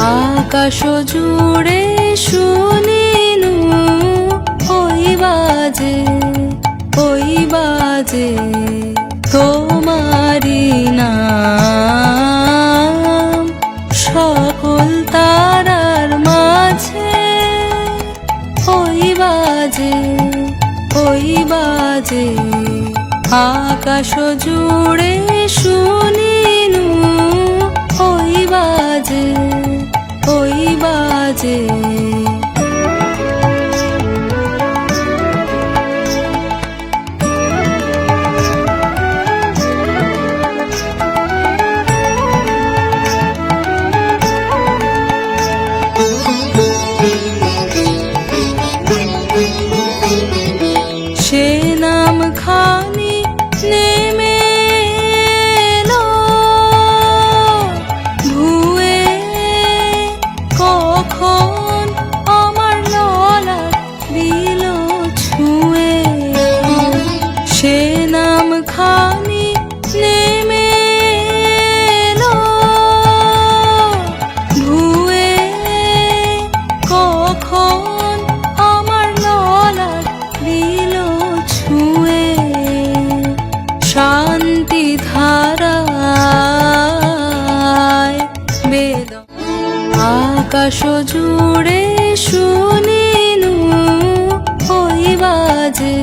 আকাশ জুড়ে শুনিনু ওই বাজে তোমারি নাম সকল তারার মাঝে ওই বাজে আকাশ জুড়ে শুনিনু ওই বাজে সে নাম খানি নেমে এলো ধুয়ে কখন আমার ললাট দিল ছুঁয়ে সে নাম খানি নেমে এলো ধুয়ে কখন আমার ললাট দিল ছুঁয়ে শান্তি ধারায় বেদম আকাশ জুড়ে শুনিনু ওই বাজে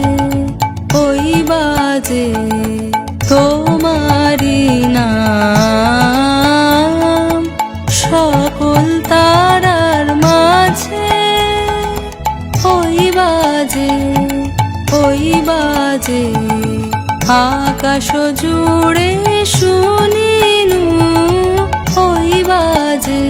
তোমারি নাম সকল তারার মাঝে ওই বাজে আকাশ জুড়ে শুনিনু ওই বাজে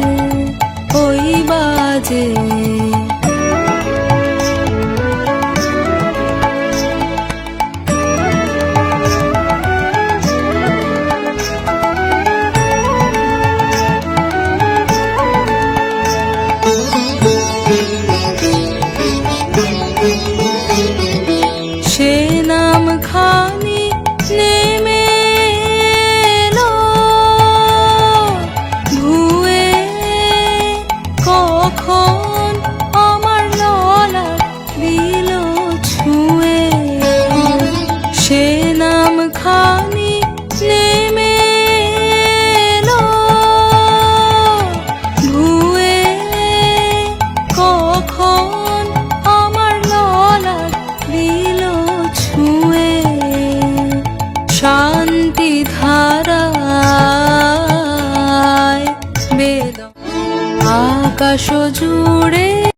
সে নাম খানি নেমে এলো ধুয়ে কখন আমার ললাট দিল ছুঁয়ে সে নাম খানি নেমে এলো ধুয়ে কখন আমার ললাট দিল ছুঁয়ে শান্তি ধারায় বেদম আকাশ জুড়ে